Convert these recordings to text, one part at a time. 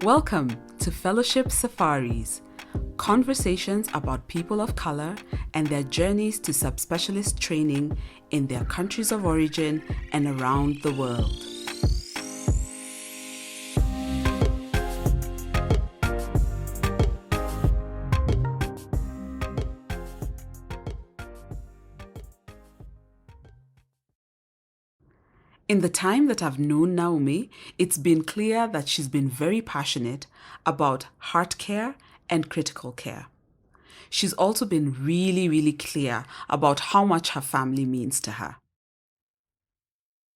Welcome to Fellowship Safaris, conversations about people of color and their journeys to subspecialist training in their countries of origin and around the world. In the time that I've known Naomi, it's been clear that she's been very passionate about heart care and critical care. She's also been really clear about how much her family means to her.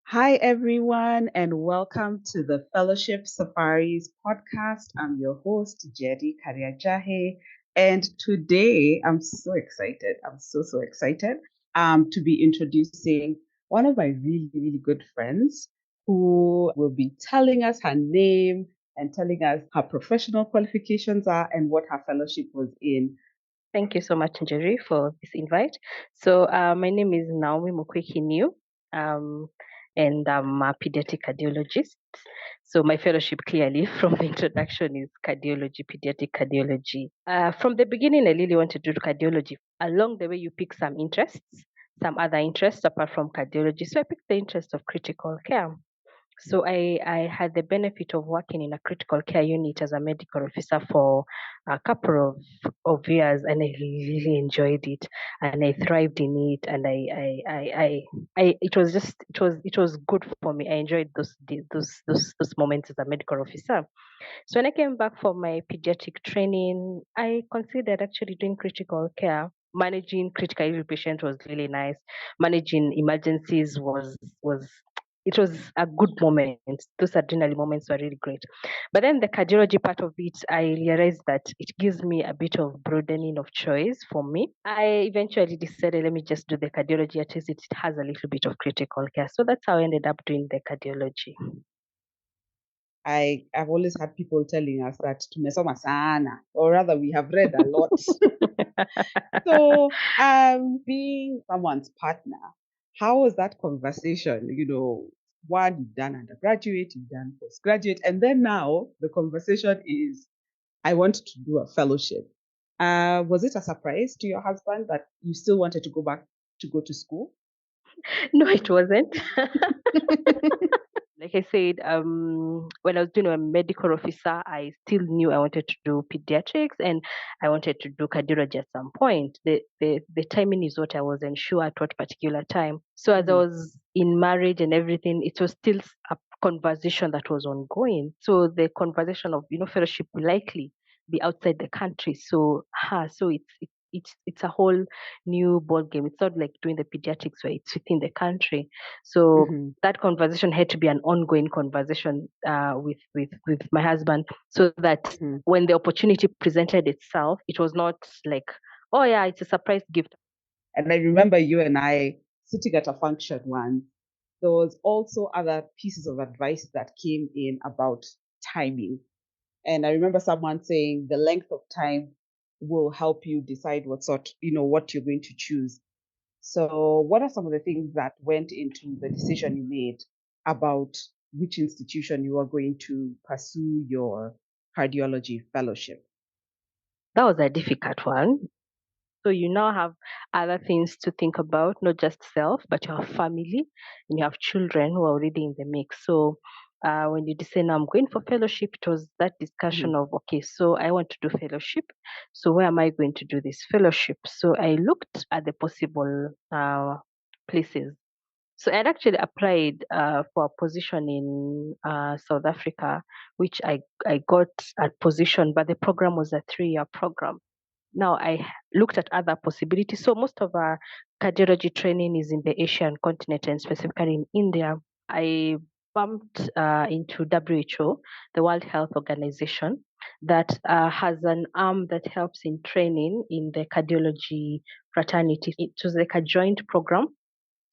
Hi, everyone, and welcome to the Fellowship Safaris podcast. I'm your host, Njeri Karianjahi, and today I'm so excited. I'm so excited to be introducing one of my really good friends who will be telling us her name and telling us her professional qualifications are and what her fellowship was in. Thank you so much, Njeri, for this invite. So my name is Naomi Kiniu, and I'm a pediatric cardiologist. So my fellowship clearly from the introduction is cardiology, pediatric cardiology. From the beginning, I really wanted to do cardiology. Along the way, you pick some interests, some other interests apart from cardiology. So I picked the interest of critical care. So I had the benefit of working in a critical care unit as a medical officer for a couple of years, and I really enjoyed it, and I thrived in it, and it was just it was good for me. I enjoyed those moments as a medical officer. So when I came back for my pediatric training, I considered actually doing critical care. Managing critical ill patients was really nice. Managing emergencies was it was a good moment. Those adrenaline moments were really great. But then the cardiology part of it, I realized that it gives me a bit of broadening of choice for me. I eventually decided, let me just do the cardiology. At least it has a little bit of critical care. So that's how I ended up doing the cardiology. I've always had people telling us that tumesoma sana, or rather we have read a lot. So being someone's partner, how was that conversation? One, you've done undergraduate, you've done postgraduate, and then now the conversation is, I want to do a fellowship. Was it a surprise to your husband that you still wanted to go back to go to school? No, it wasn't. Like I said, when I was doing a medical officer, I still knew I wanted to do pediatrics and I wanted to do cardiology at some point. The timing is what I wasn't sure at what particular time. So as I was in marriage and everything, it was still a conversation that was ongoing. So the conversation of fellowship will likely be outside the country. So it's a whole new ball game. It's not like doing the pediatrics where it's within the country. So that conversation had to be an ongoing conversation with my husband, so that when the opportunity presented itself, it was not like, oh yeah, it's a surprise gift. And I remember you and I sitting at a function once. There was also other pieces of advice that came in about timing. And I remember someone saying the length of time will help you decide what you're going to choose. So what are some of the things that went into the decision you made about which institution you are going to pursue your cardiology fellowship? That was a difficult one. So you now have other things to think about, not just self, but your family, and you have children who are already in the mix. So when you decide, now I'm going for fellowship, it was that discussion of, okay, so I want to do fellowship. So where am I going to do this fellowship? So I looked at the possible places. So I'd actually applied for a position in South Africa, which I got a position, but the program was a 3-year program. Now I looked at other possibilities. So most of our cardiology training is in the Asian continent and specifically in India. I bumped into WHO, the World Health Organization, that has an arm that helps in training in the cardiology fraternity. It was like a joint program.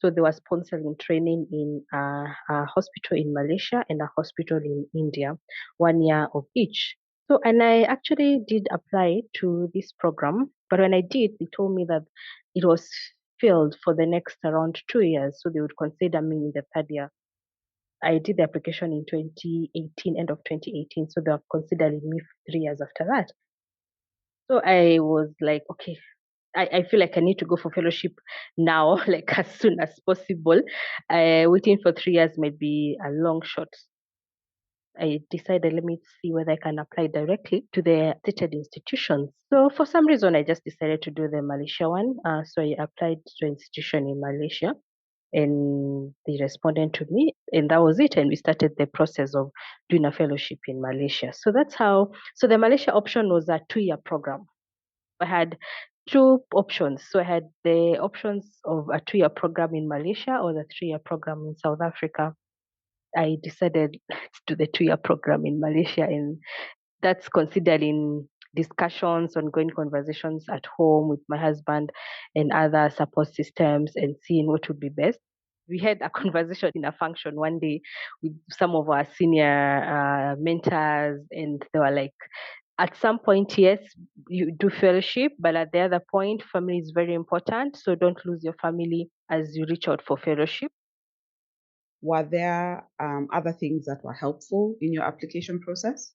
So they were sponsoring training in a hospital in Malaysia and a hospital in India, 1 year of each. So, and I actually did apply to this program, but when I did, they told me that it was filled for the next around 2 years. So they would consider me in the third year. I did the application in 2018, end of 2018. So they are considering me 3 years after that. So I was like, okay, I feel like I need to go for fellowship now, like as soon as possible. Waiting for 3 years might be a long shot. I decided, let me see whether I can apply directly to the cited institutions. So for some reason, I just decided to do the Malaysia one. So I applied to an institution in Malaysia, and they responded to me, and that was it. And we started the process of doing a fellowship in Malaysia. So that's how. So the Malaysia option was a 2-year program. I had two options. So I had the options of a 2-year program in Malaysia or the 3-year program in South Africa. I decided to do the 2-year program in Malaysia, and that's considering discussions, ongoing conversations at home with my husband and other support systems, and seeing what would be best. We had a conversation in a function one day with some of our senior mentors, and they were like, at some point, yes, you do fellowship, but at the other point, family is very important. So don't lose your family as you reach out for fellowship. Were there other things that were helpful in your application process?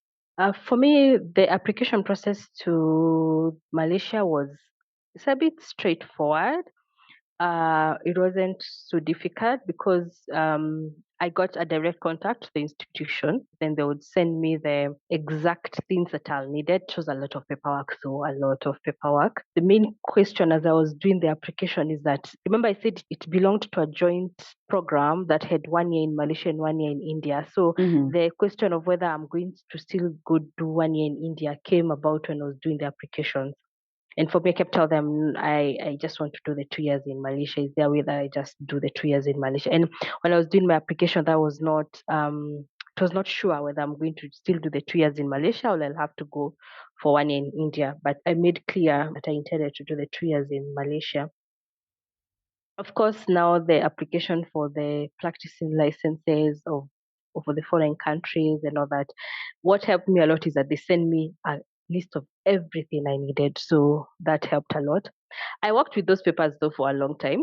For me, the application process to Malaysia was, it's a bit straightforward. It wasn't so difficult because I got a direct contact to the institution. Then they would send me the exact things that I'll needed. It was a lot of paperwork, so a lot of paperwork. The main question as I was doing the application is that, remember I said it belonged to a joint program that had 1 year in Malaysia and 1 year in India. So the question of whether I'm going to still go do 1 year in India came about when I was doing the application. And for me, I kept telling them I just want to do the 2 years in Malaysia. Is there a way that I just do the 2 years in Malaysia? And when I was doing my application, that was not it was not sure whether I'm going to still do the 2 years in Malaysia or I'll have to go for 1 year in India. But I made clear that I intended to do the 2 years in Malaysia. Of course, now the application for the practicing licenses of the foreign countries and all that. What helped me a lot is that they send me a list of everything I needed. So that helped a lot. I worked with those papers though for a long time,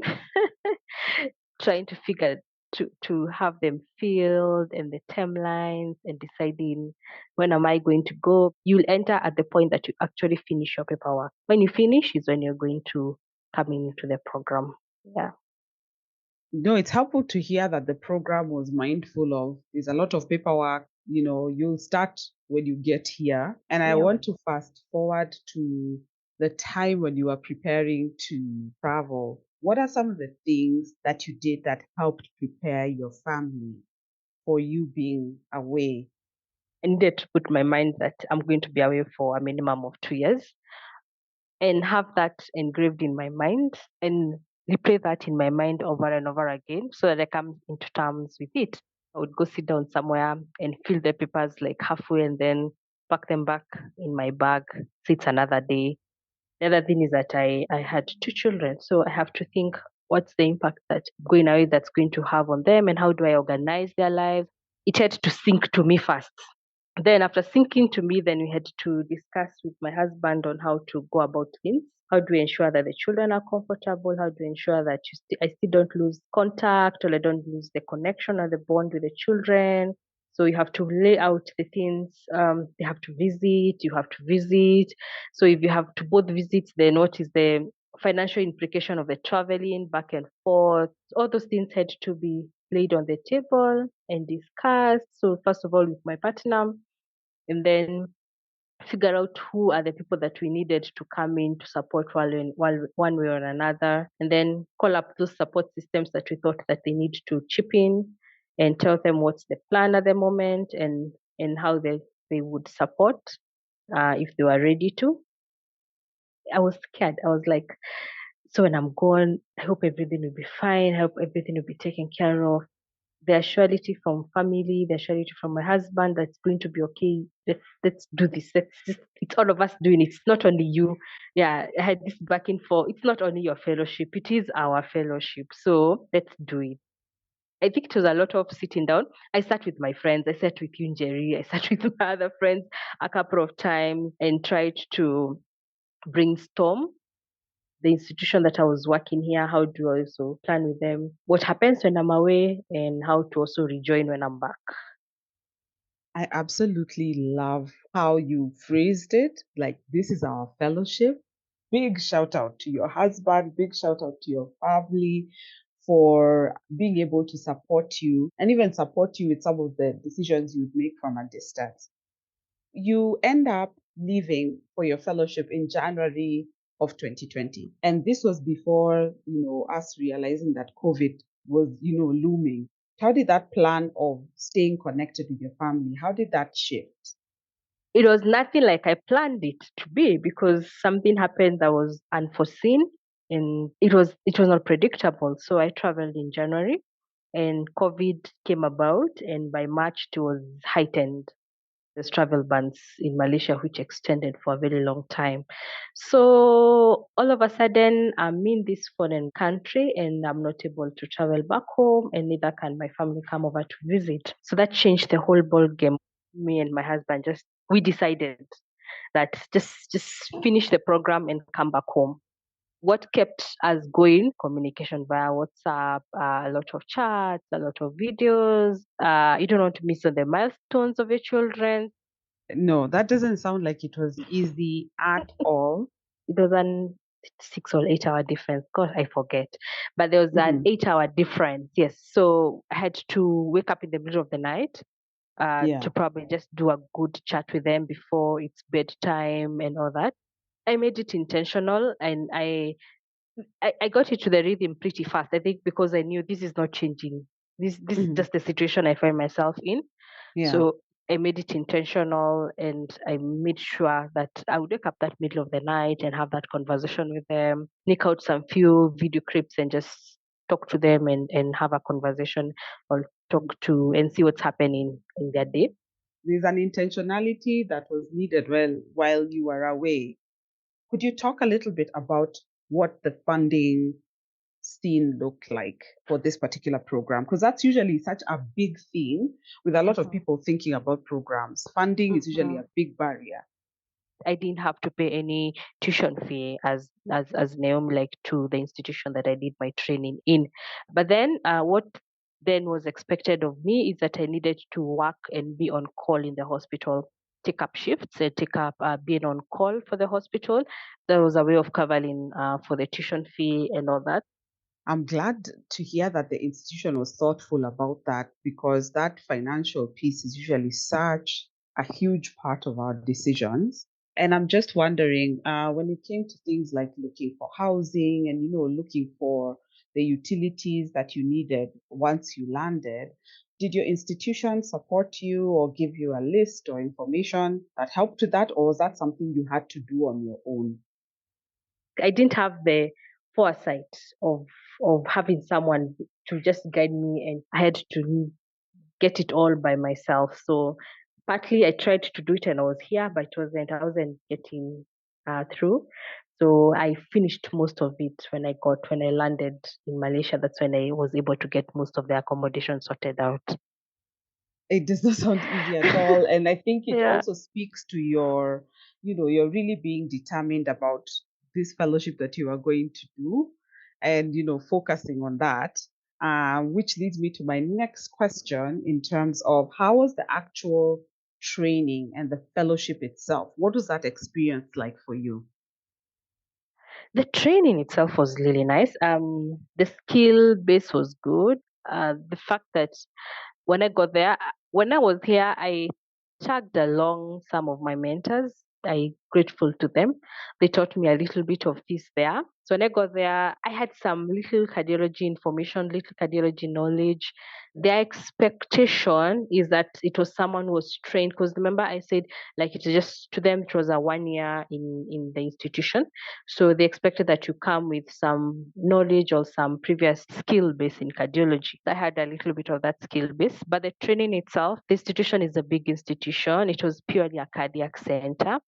trying to figure to have them filled and the timelines and deciding when am I going to go. You'll enter at the point that you actually finish your paperwork. When you finish is when you're going to come into the program. Yeah. No, it's helpful to hear that the program was mindful of there's a lot of paperwork, you'll start when you get here. And I Yeah. want to fast forward to the time when you were preparing to travel. What are some of the things that you did that helped prepare your family for you being away? I needed to put my mind that I'm going to be away for a minimum of 2 years and have that engraved in my mind and replay that in my mind over and over again so that I come into terms with it. I would go sit down somewhere and fill the papers like halfway and then pack them back in my bag. So it's another day. The other thing is that I had 2 children. So I have to think what's the impact that going away that's going to have on them and how do I organize their lives. It had to sink to me first. Then after sinking to me, then we had to discuss with my husband on how to go about things. How do we ensure that the children are comfortable? How do we ensure that I still don't lose contact or I don't lose the connection or the bond with the children? So you have to lay out the things. They have to visit. You have to visit. So if you have to both visit, then what is the financial implication of the traveling back and forth? All those things had to be laid on the table and discussed. So first of all with my partner, and then figure out who are the people that we needed to come in to support one way or another, and then call up those support systems that we thought that they need to chip in and tell them what's the plan at the moment and how they would support if they were ready to. I was scared. I was like, so when I'm gone, I hope everything will be fine. I hope everything will be taken care of. The surety from family, the surety from my husband that's going to be okay. Let's do this. It's all of us doing it. It's not only you. Yeah, I had this backing for it's not only your fellowship, it is our fellowship. So let's do it. I think it was a lot of sitting down. I sat with my friends. I sat with you, Njeri. I sat with my other friends a couple of times and tried to brainstorm the institution that I was working here, how do I also plan with them, what happens when I'm away, and how to also rejoin when I'm back. I absolutely love how you phrased it. Like, this is our fellowship. Big shout out to your husband, big shout out to your family for being able to support you and even support you with some of the decisions you'd make from a distance. You end up leaving for your fellowship in January of 2020. And this was before, us realizing that COVID was, looming. How did that plan of staying connected with your family, how did that shift? It was nothing like I planned it to be because something happened that was unforeseen and it was not predictable. So I traveled in January and COVID came about, and by March it was heightened. There's travel bans in Malaysia, which extended for a very long time. So all of a sudden, I'm in this foreign country and I'm not able to travel back home, and neither can my family come over to visit. So that changed the whole ball game. Me and my husband just we decided that just finish the program and come back home. What kept us going? Communication via WhatsApp, a lot of chats, a lot of videos. You don't want to miss on the milestones of your children. No, that doesn't sound like it was easy at all. It was an 6 or 8 hour difference. God, I forget. But there was an Mhm. 8 hour difference. Yes. So I had to wake up in the middle of the night to Yeah. probably just do a good chat with them before it's bedtime and all that. I made it intentional, and I got into the rhythm pretty fast. I think because I knew this is not changing. This is Mhm. just the situation I find myself in. Yeah. So I made it intentional, and I made sure that I would wake up that middle of the night and have that conversation with them, nick out some few video clips and just talk to them and have a conversation or talk to and see what's happening in their day. There's an intentionality that was needed while you were away. Could you talk a little bit about what the funding scene looked like for this particular program? Because that's usually such a big thing with a lot of Mhm. people thinking about programs. Funding is usually Mhm. a big barrier. I didn't have to pay any tuition fee as Naomi, like to the institution that I did my training in. But then what then was expected of me is that I needed to work and be on call in the hospital, take up shifts and take up being on call for the hospital. That was a way of covering for the tuition fee and all that. I'm glad to hear that the institution was thoughtful about that because that financial piece is usually such a huge part of our decisions. And I'm just wondering, when it came to things like looking for housing and looking for the utilities that you needed once you landed, did your institution support you or give you a list or information that helped with that, or was that something you had to do on your own? I didn't have the foresight of having someone to just guide me, and I had to get it all by myself. So partly I tried to do it and I was here, but I wasn't getting through. So I finished most of it when I landed in Malaysia. That's when I was able to get most of the accommodation sorted out. It does not sound easy at all. And I think it Yeah. also speaks to you're really being determined about this fellowship that you are going to do and, focusing on that. Which leads me to my next question in terms of how was the actual training and the fellowship itself? What was that experience like for you? The training itself was really nice. The skill base was good. The fact that when I got there, when I was here, I tagged along some of my mentors. I grateful to them. They taught me a little bit of this there. So when I got there, I had some little cardiology information, little cardiology knowledge. Their expectation is that it was someone who was trained. Because remember, I said like it just to them it was a 1 year in the institution, so they expected that you come with some knowledge or some previous skill base in cardiology. I had a little bit of that skill base, but the training itself, the institution is a big institution. It was purely a cardiac center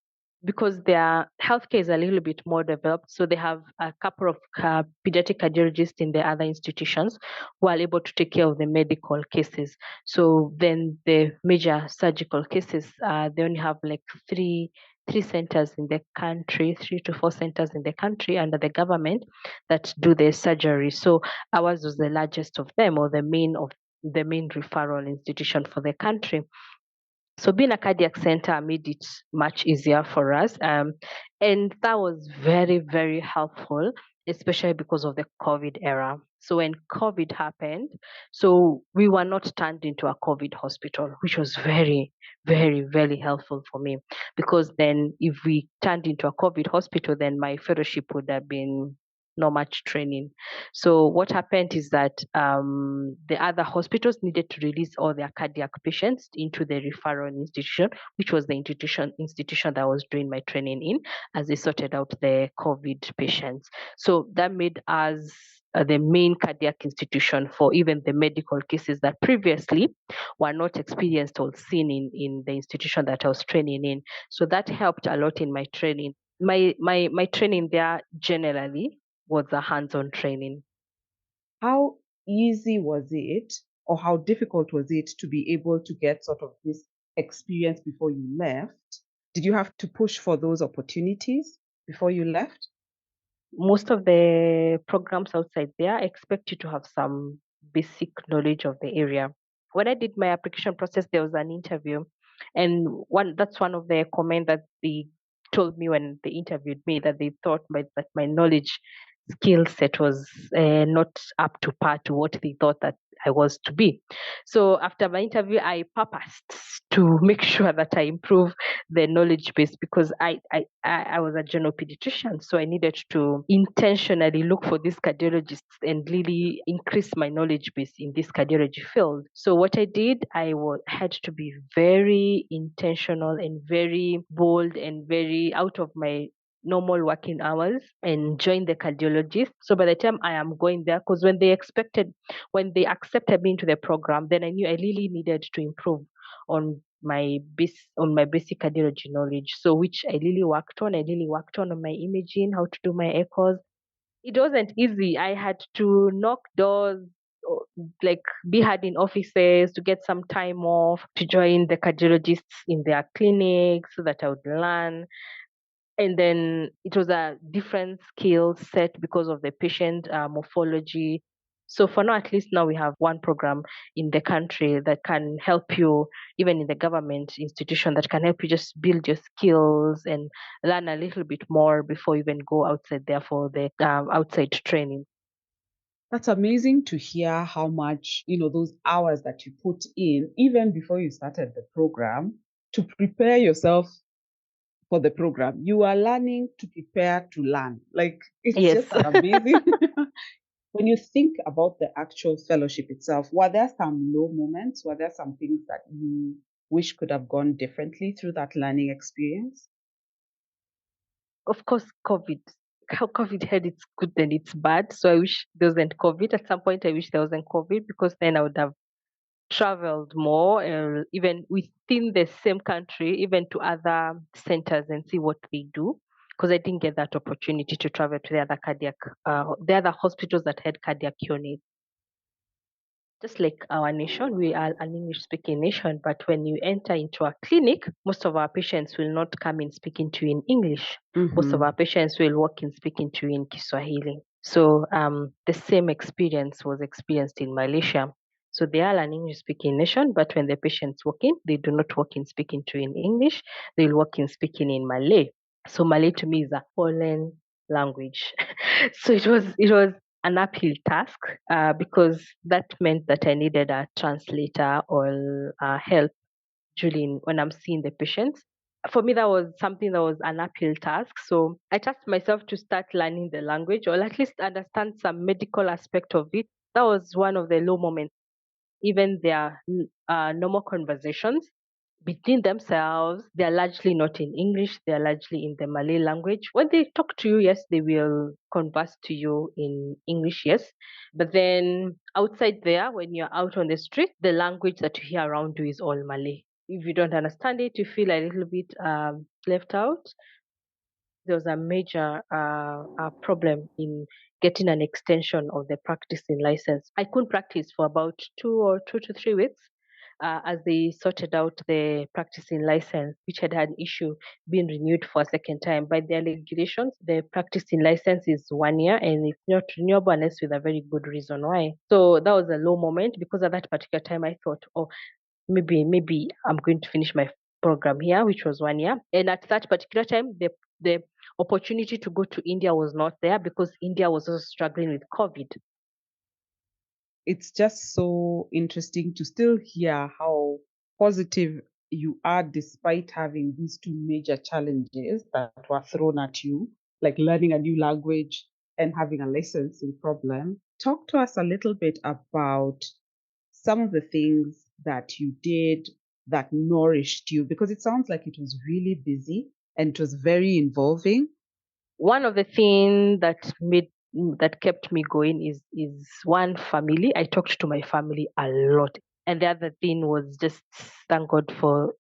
because their healthcare is a little bit more developed. So they have a couple of pediatric cardiologists in the other institutions who are able to take care of the medical cases. So then the major surgical cases, they only have like three 3 centers in the country, 3 to 4 centers in the country under the government that do the surgery. So ours was the largest of them, or the main referral institution for the country. So being a cardiac center made it much easier for us. And that was very, very helpful, especially because of the COVID era. So when COVID happened, so we were not turned into a COVID hospital, which was very, very, very helpful for me. Because then if we turned into a COVID hospital, then my fellowship would have been not much training. So what happened is that the other hospitals needed to release all their cardiac patients into the referral institution, which was the institution that I was doing my training in, as they sorted out the COVID patients. So that made us the main cardiac institution for even the medical cases that previously were not experienced or seen in the institution that I was training in. So that helped a lot in my training. My training there generally was a hands-on training. How easy was it, or how difficult was it to be able to get sort of this experience before you left? Did you have to push for those opportunities before you left? Most of the programs outside there expect you to have some basic knowledge of the area. When I did my application process, there was an interview, and that's one of the comment that they told me when they interviewed me, that they thought that my knowledge skill set was not up to par to what they thought that I was to be. So after my interview, I purposed to make sure that I improve the knowledge base, because I was a general pediatrician, so I needed to intentionally look for these cardiologists and really increase my knowledge base in this cardiology field. So what I did, had to be very intentional and very bold and very out of my normal working hours and join the cardiologist. So by the time I am going there, because when they accepted me into the program, then I knew I really needed to improve on my basic cardiology knowledge. So which I really worked on. I really worked on my imaging, how to do my echoes. It wasn't easy. I had to knock doors, like be hard in offices to get some time off to join the cardiologists in their clinics so that I would learn. And then it was a different skill set because of the patient morphology. So for now, at least now we have one program in the country that can help you, even in the government institution, that can help you just build your skills and learn a little bit more before you even go outside there for the outside training. That's amazing to hear how much, those hours that you put in, even before you started the program, to prepare yourself for the program. You are learning to prepare to learn. Like, it's Yes. just amazing. When you think about the actual fellowship itself, were there some low moments? Were there some things that you wish could have gone differently through that learning experience? Of course, COVID. How COVID had its good and its bad. So I wish there wasn't COVID. At some point, I wish there wasn't COVID, because then I would have traveled more, even within the same country, even to other centers and see what they do. Because I didn't get that opportunity to travel to the other hospitals that had cardiac units. Just like our nation, we are an English speaking nation, but when you enter into a clinic, most of our patients will not come in speaking to you in English. Most of our patients will walk in speaking to you in Kiswahili. So the same experience was experienced in Malaysia. So they are an English speaking nation, but when the patients walk in, they do not walk in speaking to you in English, they'll walk in speaking in Malay. So Malay to me is a foreign language. So it was an uphill task, because that meant that I needed a translator or help during when I'm seeing the patients. For me, that was something that was an uphill task. So I tasked myself to start learning the language, or at least understand some medical aspect of it. That was one of the low moments. Even their normal conversations between themselves, they're largely not in English, they're largely in the Malay language. When they talk to you, yes, they will converse to you in English, yes. But then outside there, when you're out on the street, the language that you hear around you is all Malay. If you don't understand it, you feel a little bit left out. There was a major problem in getting an extension of the practicing license. I couldn't practice for about 2 to 3 weeks as they sorted out the practicing license, which had an issue being renewed for a second time. By their regulations, the practicing license is 1 year and it's not renewable unless with a very good reason why. So that was a low moment because at that particular time I thought, oh, maybe I'm going to finish my program here, which was 1 year. And at that particular time, the opportunity to go to India was not there because India was also struggling with COVID. It's just so interesting to still hear how positive you are despite having these two major challenges that were thrown at you, like learning a new language and having a licensing problem. Talk to us a little bit about some of the things that you did that nourished you, because it sounds like it was really busy and it was very involving. One of the things that kept me going is one, family. I talked to my family a lot. And the other thing was just thank God for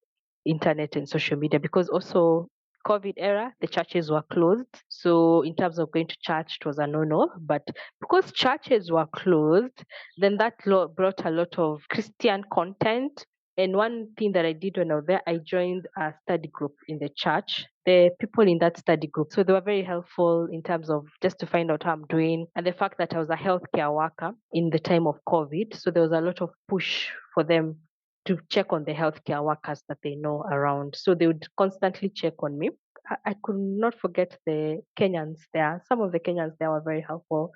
internet and social media, because also COVID era, the churches were closed. So in terms of going to church, it was a no-no. But because churches were closed, then that brought a lot of Christian content. And one thing that I did when I was there, I joined a study group in the church. The people in that study group, so they were very helpful in terms of just to find out how I'm doing, and the fact that I was a healthcare worker in the time of COVID. So there was a lot of push for them to check on the healthcare workers that they know around. So they would constantly check on me. I could not forget the Kenyans there. Some of the Kenyans there were very helpful.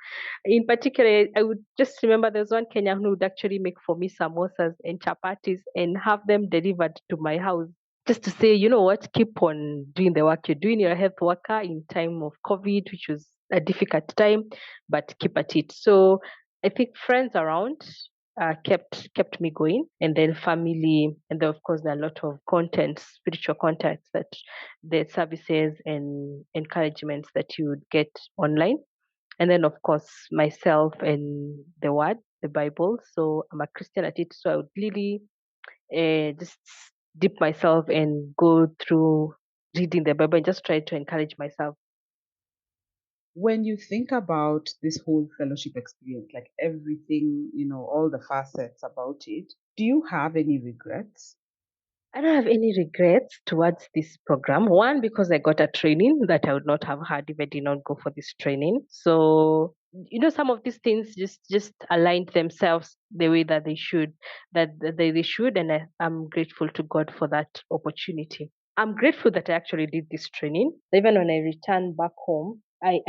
In particular, I would just remember there's one Kenyan who would actually make for me samosas and chapatis and have them delivered to my house. Just to say, you know what, keep on doing the work you're doing. You're a health worker in time of COVID, which was a difficult time, but keep at it. So I think friends around kept me going, and then family, and then of course there are a lot of content, spiritual contacts, that the services and encouragements that you would get online, and then of course myself and the word, the Bible. So I'm a Christian at it, so I would really just dip myself and go through reading the Bible and just try to encourage myself. When you think about this whole fellowship experience, like everything, all the facets about it, do you have any regrets? I don't have any regrets towards this program. One, because I got a training that I would not have had if I did not go for this training. So, some of these things just aligned themselves the way that they should, they should, and I'm grateful to God for that opportunity. I'm grateful that I actually did this training. Even when I return back home, I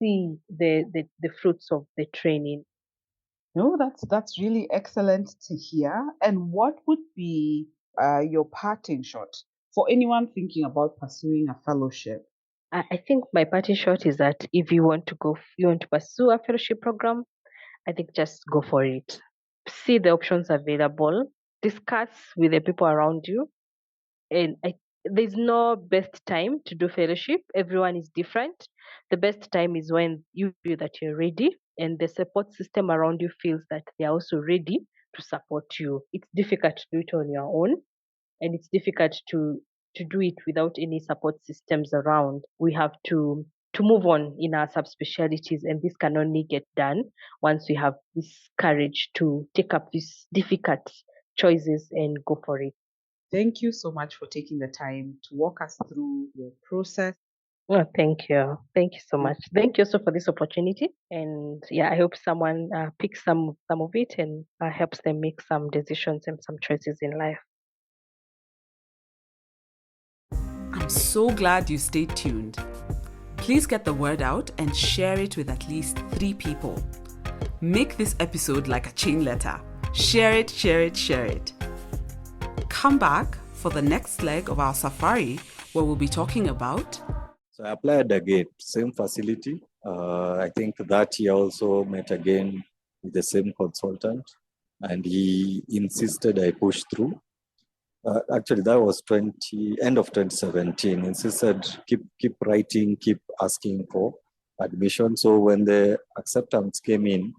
see the fruits of the training. No, that's really excellent to hear. And what would be your parting shot for anyone thinking about pursuing a fellowship? I think my parting shot is that if you want to you want to pursue a fellowship program, I think just go for it. See the options available, discuss with the people around you, and there's no best time to do fellowship. Everyone is different. The best time is when you feel that you're ready and the support system around you feels that they're also ready to support you. It's difficult to do it on your own, and it's difficult to do it without any support systems around. We have to move on in our subspecialties, and this can only get done once we have this courage to take up these difficult choices and go for it. Thank you so much for taking the time to walk us through your process. Oh, thank you. Thank you so much. Thank you also for this opportunity. And yeah, I hope someone picks some of it and helps them make some decisions and some choices in life. I'm so glad you stayed tuned. Please get the word out and share it with at least 3 people. Make this episode like a chain letter. Share it, share it, share it. Come back for the next leg of our safari, where we'll be talking about... So I applied again, same facility. I think that year also met again with the same consultant, and he insisted I push through. Actually, that was end of 2017. Insisted keep writing, keep asking for admission. So when the acceptance came in,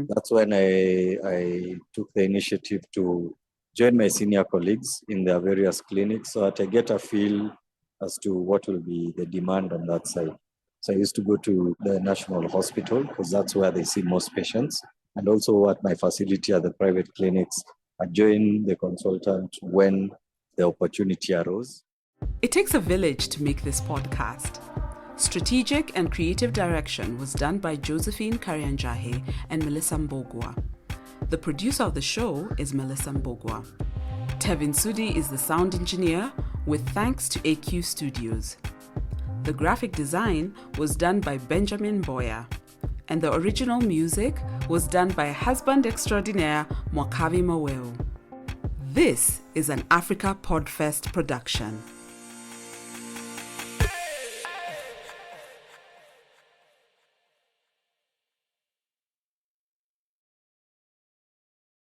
that's when I took the initiative to join my senior colleagues in their various clinics so that I get a feel as to what will be the demand on that side. So I used to go to the National Hospital because that's where they see most patients, and also at my facility at the private clinics join the consultant when the opportunity arose. It takes a village to make this podcast. Strategic and creative direction was done by Josephine Karianjahi and Melissa Mbogwa. The producer of the show is Melissa Mbogwa. Tevin Sudi is the sound engineer, with thanks to AQ Studios. The graphic design was done by Benjamin Boyer, and the original music was done by husband extraordinaire Mwakavi Maweo. This is an Africa Podfest production.